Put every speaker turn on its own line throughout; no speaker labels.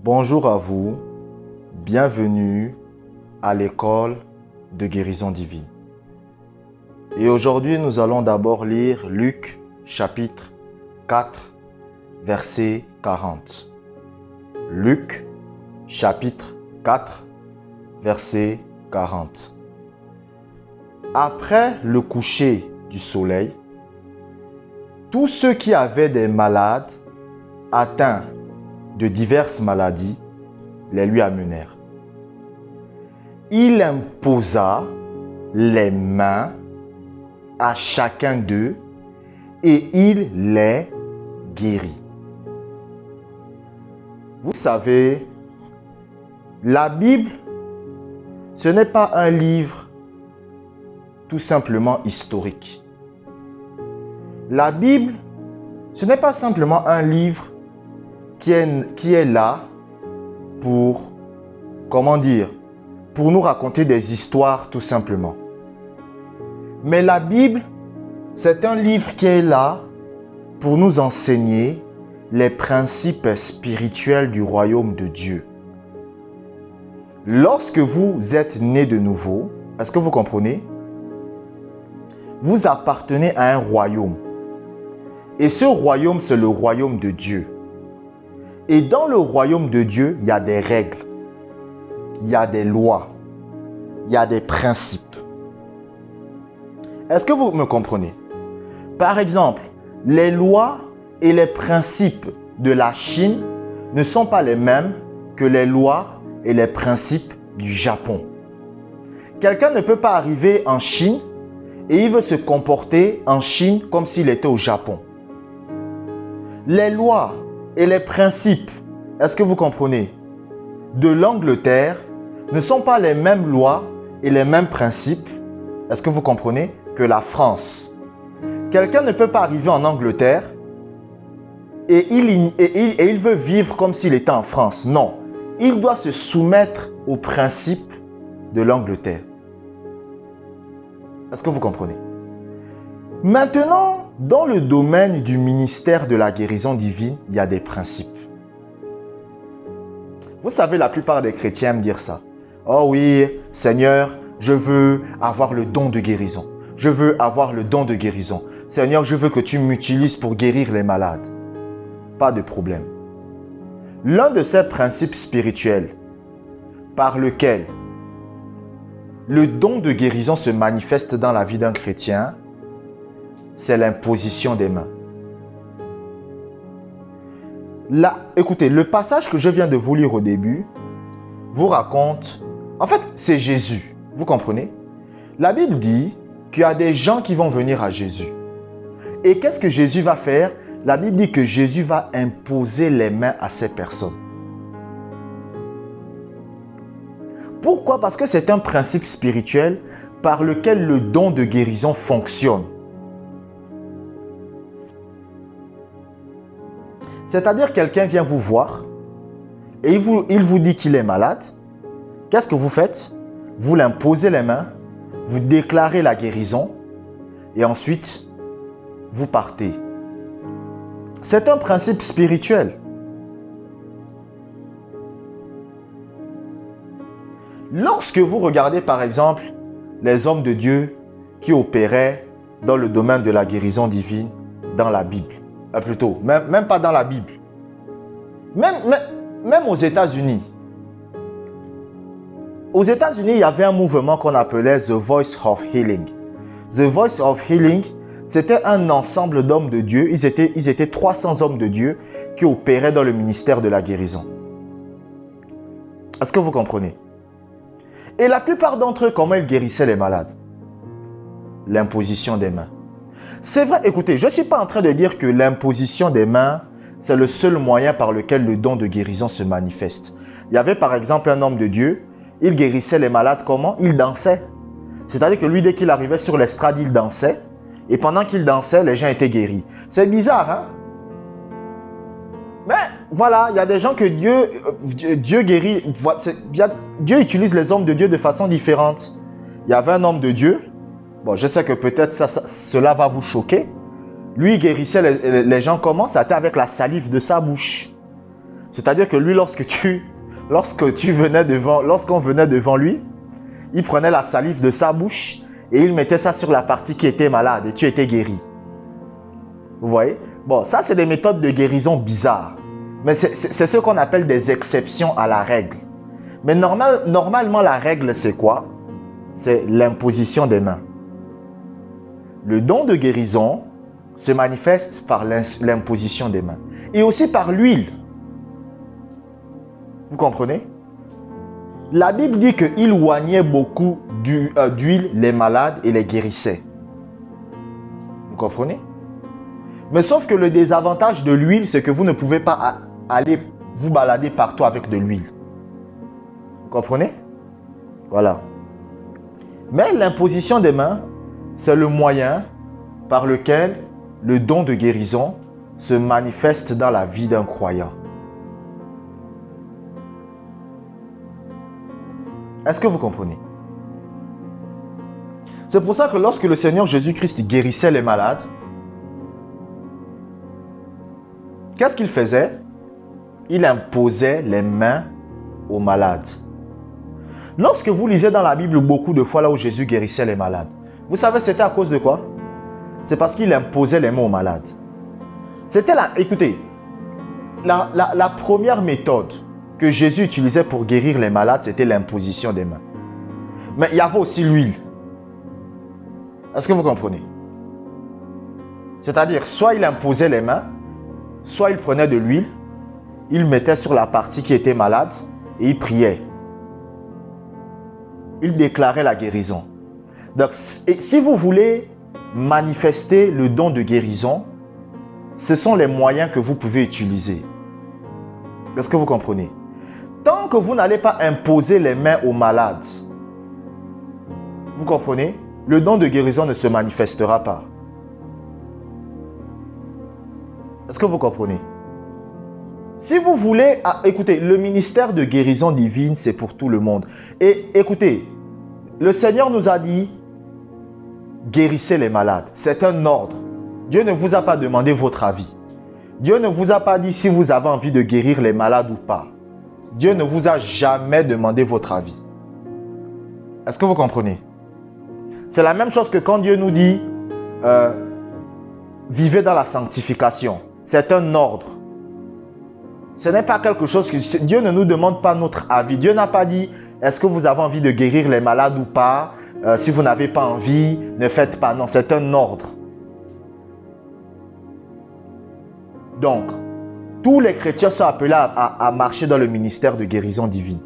Bonjour à vous, bienvenue à l'école de guérison divine. Et aujourd'hui, nous allons d'abord lire Luc chapitre 4, verset 40. Luc chapitre 4, verset 40. Après le coucher du soleil, tous ceux qui avaient des malades atteints de diverses maladies les lui amenèrent. Il imposa les mains à chacun d'eux et il les guérit. Vous savez, la Bible, ce n'est pas un livre tout simplement historique. La Bible, ce n'est pas simplement un livre qui est là pour, pour nous raconter des histoires tout simplement. Mais la Bible, c'est un livre qui est là pour nous enseigner les principes spirituels du royaume de Dieu. Lorsque vous êtes né de nouveau, est-ce que vous comprenez? Vous appartenez à un royaume. Et ce royaume, c'est le royaume de Dieu. Et dans le royaume de Dieu, il y a des règles, il y a des lois, il y a des principes. Est-ce que vous me comprenez? Par exemple, les lois et les principes de la Chine ne sont pas les mêmes que les lois et les principes du Japon. Quelqu'un ne peut pas arriver en Chine et il veut se comporter en Chine comme s'il était au Japon. Les lois et les principes, est-ce que vous comprenez, de l'Angleterre ne sont pas les mêmes lois et les mêmes principes, est-ce que vous comprenez, que la France. Quelqu'un ne peut pas arriver en Angleterre et il veut vivre comme s'il était en France. Non, il doit se soumettre aux principes de l'Angleterre. Est-ce que vous comprenez? Maintenant, dans le domaine du ministère de la guérison divine, il y a des principes. Vous savez, la plupart des chrétiens aiment dire ça. Oh oui, Seigneur, je veux avoir le don de guérison. Je veux avoir le don de guérison. Seigneur, je veux que tu m'utilises pour guérir les malades. Pas de problème. L'un de ces principes spirituels par lequel le don de guérison se manifeste dans la vie d'un chrétien, c'est l'imposition des mains. Là, écoutez, le passage que je viens de vous lire au début vous raconte, en fait, c'est Jésus. Vous comprenez? La Bible dit qu'il y a des gens qui vont venir à Jésus. Et qu'est-ce que Jésus va faire? La Bible dit que Jésus va imposer les mains à ces personnes. Pourquoi? Parce que c'est un principe spirituel par lequel le don de guérison fonctionne. C'est-à-dire quelqu'un vient vous voir et il vous dit qu'il est malade. Qu'est-ce que vous faites? Vous l'imposez les mains, vous déclarez la guérison et ensuite vous partez. C'est un principe spirituel. Lorsque vous regardez par exemple les hommes de Dieu qui opéraient dans le domaine de la guérison divine dans la Bible, plutôt, même pas dans la Bible, même aux États-Unis. Aux États-Unis, il y avait un mouvement qu'on appelait The Voice of Healing. The Voice of Healing, c'était un ensemble d'hommes de Dieu. Ils étaient 300 hommes de Dieu qui opéraient dans le ministère de la guérison. Est-ce que vous comprenez? Et la plupart d'entre eux, comment ils guérissaient les malades? L'imposition des mains. C'est vrai, écoutez, je ne suis pas en train de dire que l'imposition des mains, c'est le seul moyen par lequel le don de guérison se manifeste. Il y avait par exemple un homme de Dieu, il guérissait les malades comment? Il dansait. C'est-à-dire que lui, dès qu'il arrivait sur l'estrade, il dansait. Et pendant qu'il dansait, les gens étaient guéris. C'est bizarre, hein? Mais voilà, il y a des gens que Dieu guérit. Dieu utilise les hommes de Dieu de façon différente. Il y avait un homme de Dieu. Bon, je sais que peut-être cela va vous choquer. Lui, il guérissait les gens comment? C'était avec la salive de sa bouche. C'est-à-dire que lui, lorsqu'on venait devant lui, il prenait la salive de sa bouche et il mettait ça sur la partie qui était malade et tu étais guéri. Vous voyez? Bon, ça c'est des méthodes de guérison bizarres. Mais c'est ce qu'on appelle des exceptions à la règle. Mais normalement, la règle c'est quoi? C'est l'imposition des mains. Le don de guérison se manifeste par l'imposition des mains. Et aussi par l'huile. Vous comprenez? La Bible dit qu'il oignait beaucoup d'huile les malades et les guérissait. Vous comprenez? Mais sauf que le désavantage de l'huile, c'est que vous ne pouvez pas aller vous balader partout avec de l'huile. Vous comprenez? Voilà. Mais l'imposition des mains, c'est le moyen par lequel le don de guérison se manifeste dans la vie d'un croyant. Est-ce que vous comprenez? C'est pour ça que lorsque le Seigneur Jésus-Christ guérissait les malades, qu'est-ce qu'il faisait? Il imposait les mains aux malades. Lorsque vous lisez dans la Bible beaucoup de fois là où Jésus guérissait les malades, vous savez c'était à cause de quoi? C'est parce qu'il imposait les mains aux malades. C'était là, écoutez, la première méthode que Jésus utilisait pour guérir les malades, c'était l'imposition des mains. Mais il y avait aussi l'huile. Est-ce que vous comprenez? C'est-à-dire, soit il imposait les mains, soit il prenait de l'huile, il mettait sur la partie qui était malade et il priait. Il déclarait la guérison. Donc, si vous voulez manifester le don de guérison, ce sont les moyens que vous pouvez utiliser. Est-ce que vous comprenez? Tant que vous n'allez pas imposer les mains aux malades, vous comprenez? Le don de guérison ne se manifestera pas. Est-ce que vous comprenez? Si vous voulez, écoutez, le ministère de guérison divine, c'est pour tout le monde. Et écoutez, le Seigneur nous a dit, guérissez les malades. C'est un ordre. Dieu ne vous a pas demandé votre avis. Dieu ne vous a pas dit si vous avez envie de guérir les malades ou pas. Dieu ne vous a jamais demandé votre avis. Est-ce que vous comprenez? C'est la même chose que quand Dieu nous dit, vivez dans la sanctification. C'est un ordre. Ce n'est pas quelque chose que... Dieu ne nous demande pas notre avis. Dieu n'a pas dit, est-ce que vous avez envie de guérir les malades ou pas? Si vous n'avez pas envie, ne faites pas. Non, c'est un ordre. Donc, tous les chrétiens sont appelés à marcher dans le ministère de guérison divine.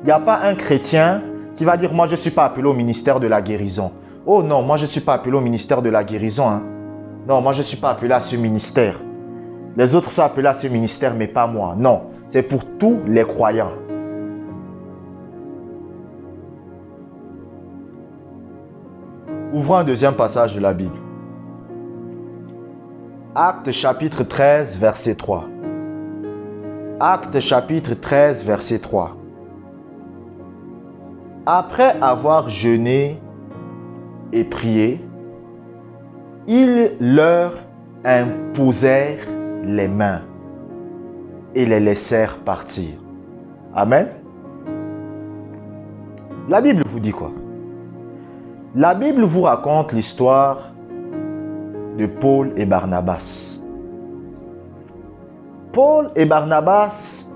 Il n'y a pas un chrétien qui va dire, moi je ne suis pas appelé au ministère de la guérison. Oh non, moi je ne suis pas appelé au ministère de la guérison. Hein. Non, moi je ne suis pas appelé à ce ministère. Les autres sont appelés à ce ministère, mais pas moi. Non, c'est pour tous les croyants. Ouvrons un deuxième passage de la Bible. Actes chapitre 13, verset 3. Actes chapitre 13, verset 3. Après avoir jeûné et prié, ils leur imposèrent les mains et les laissèrent partir. Amen. La Bible vous dit quoi? La Bible vous raconte l'histoire de Paul et Barnabas. Paul et Barnabas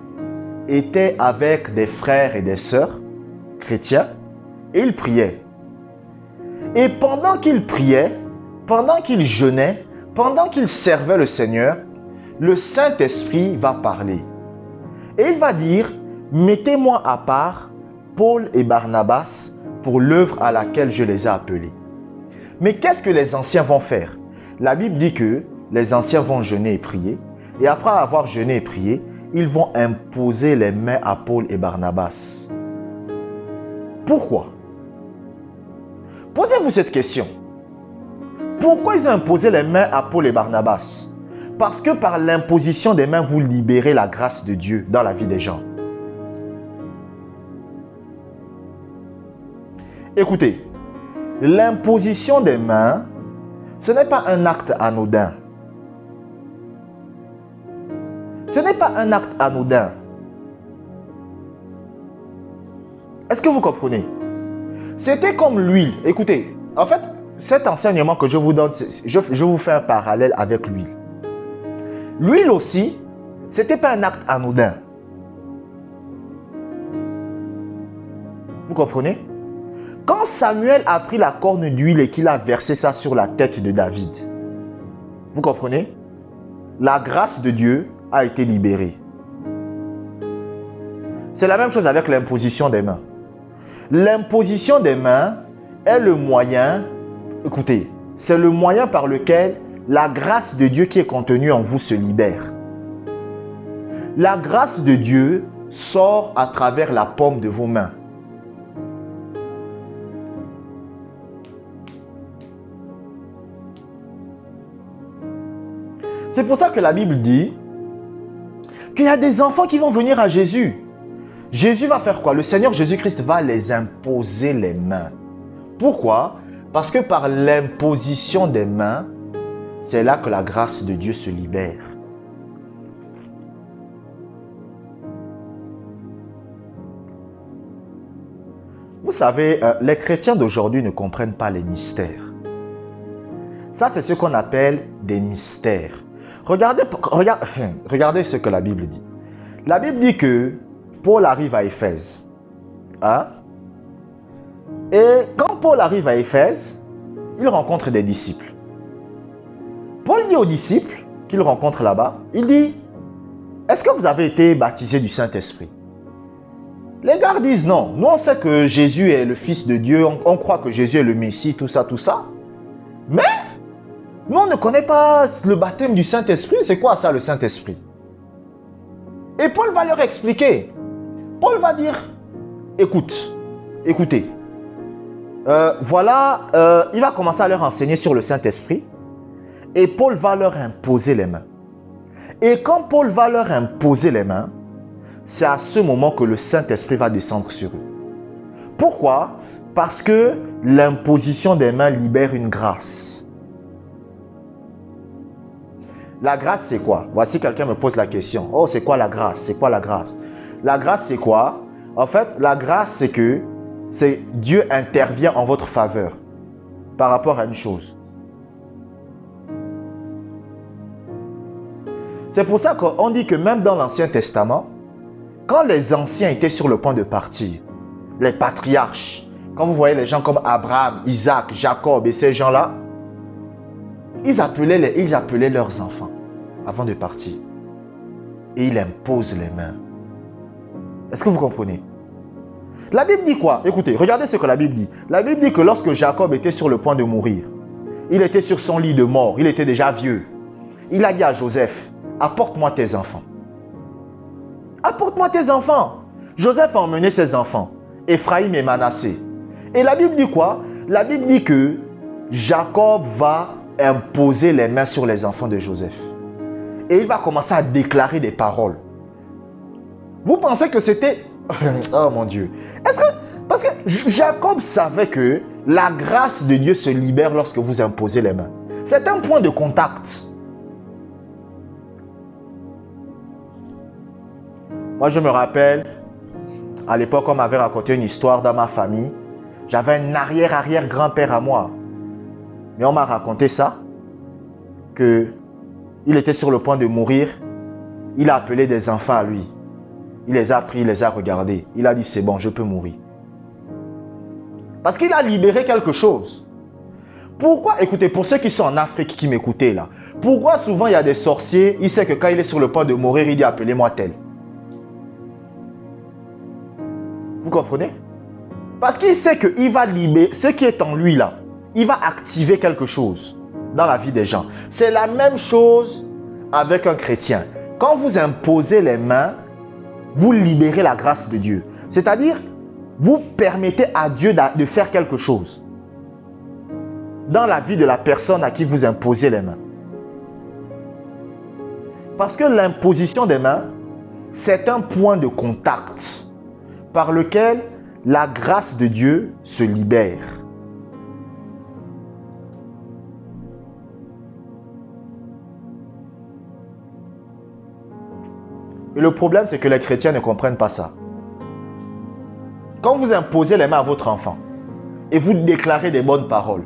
étaient avec des frères et des sœurs chrétiens et ils priaient. Et pendant qu'ils priaient, pendant qu'ils jeûnaient, pendant qu'ils servaient le Seigneur, le Saint-Esprit va parler. Et il va dire, mettez-moi à part Paul et Barnabas pour l'œuvre à laquelle je les ai appelés. Mais qu'est-ce que les anciens vont faire? La Bible dit que les anciens vont jeûner et prier. Et après avoir jeûné et prié, ils vont imposer les mains à Paul et Barnabas. Pourquoi? Posez-vous cette question. Pourquoi ils ont imposé les mains à Paul et Barnabas? Parce que par l'imposition des mains, vous libérez la grâce de Dieu dans la vie des gens. Écoutez, l'imposition des mains, ce n'est pas un acte anodin. Ce n'est pas un acte anodin. Est-ce que vous comprenez? C'était comme l'huile. Écoutez, en fait, cet enseignement que je vous donne, je vous fais un parallèle avec l'huile. L'huile aussi, ce n'était pas un acte anodin. Vous comprenez? Quand Samuel a pris la corne d'huile et qu'il a versé ça sur la tête de David, vous comprenez? La grâce de Dieu a été libérée. C'est la même chose avec l'imposition des mains. L'imposition des mains est le moyen, écoutez, c'est le moyen par lequel la grâce de Dieu qui est contenue en vous se libère. La grâce de Dieu sort à travers la paume de vos mains. C'est pour ça que la Bible dit qu'il y a des enfants qui vont venir à Jésus. Jésus va faire quoi? Le Seigneur Jésus-Christ va les imposer les mains. Pourquoi? Parce que par l'imposition des mains, c'est là que la grâce de Dieu se libère. Vous savez, les chrétiens d'aujourd'hui ne comprennent pas les mystères. Ça, c'est ce qu'on appelle des mystères. Regardez ce que la Bible dit. La Bible dit que Paul arrive à Éphèse. Hein? Et quand Paul arrive à Éphèse, il rencontre des disciples. Paul dit aux disciples qu'il rencontre là-bas, il dit, est-ce que vous avez été baptisés du Saint-Esprit? Les gars disent non. Nous, on sait que Jésus est le Fils de Dieu. On croit que Jésus est le Messie, tout ça, tout ça. Mais nous, on ne connaît pas le baptême du Saint-Esprit. C'est quoi ça, le Saint-Esprit? Et Paul va leur expliquer. Paul va dire, écoutez, voilà, il va commencer à leur enseigner sur le Saint-Esprit. Et Paul va leur imposer les mains. Et quand Paul va leur imposer les mains, c'est à ce moment que le Saint-Esprit va descendre sur eux. Pourquoi? Parce que l'imposition des mains libère une grâce. La grâce, c'est quoi? Voici, quelqu'un me pose la question. Oh, c'est quoi la grâce? C'est quoi la grâce? La grâce, c'est quoi? En fait, la grâce, c'est que Dieu intervient en votre faveur par rapport à une chose. C'est pour ça qu'on dit que même dans l'Ancien Testament, quand les anciens étaient sur le point de partir, les patriarches, quand vous voyez les gens comme Abraham, Isaac, Jacob et ces gens-là, ils appelaient leurs enfants avant de partir. Et ils imposent les mains. Est-ce que vous comprenez? La Bible dit quoi? Écoutez, regardez ce que la Bible dit. La Bible dit que lorsque Jacob était sur le point de mourir, il était sur son lit de mort, il était déjà vieux. Il a dit à Joseph, apporte-moi tes enfants. Apporte-moi tes enfants. Joseph a emmené ses enfants, Éphraïm et Manassé. Et la Bible dit quoi? La Bible dit que Jacob va imposer les mains sur les enfants de Joseph. Et il va commencer à déclarer des paroles. Vous pensez que c'était... Oh mon Dieu. Parce que Jacob savait que la grâce de Dieu se libère lorsque vous imposez les mains. C'est un point de contact. Moi, je me rappelle, à l'époque, on m'avait raconté une histoire dans ma famille. J'avais un arrière-arrière-grand-père à moi. Mais on m'a raconté ça, qu'il était sur le point de mourir. Il a appelé des enfants à lui. Il les a pris, il les a regardés. Il a dit, c'est bon, je peux mourir. Parce qu'il a libéré quelque chose. Pourquoi, écoutez, pour ceux qui sont en Afrique, qui m'écoutaient là, pourquoi souvent il y a des sorciers, il sait que quand il est sur le point de mourir, il dit, appelez-moi tel. Vous comprenez? Parce qu'il sait qu'il va libérer ce qui est en lui là. Il va activer quelque chose dans la vie des gens. C'est la même chose avec un chrétien. Quand vous imposez les mains, vous libérez la grâce de Dieu. C'est-à-dire, vous permettez à Dieu de faire quelque chose dans la vie de la personne à qui vous imposez les mains. Parce que l'imposition des mains, c'est un point de contact par lequel la grâce de Dieu se libère. Et le problème, c'est que les chrétiens ne comprennent pas ça. Quand vous imposez les mains à votre enfant et vous déclarez des bonnes paroles,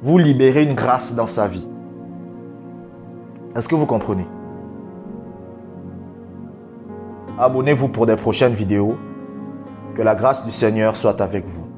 vous libérez une grâce dans sa vie. Est-ce que vous comprenez? Abonnez-vous pour des prochaines vidéos. Que la grâce du Seigneur soit avec vous.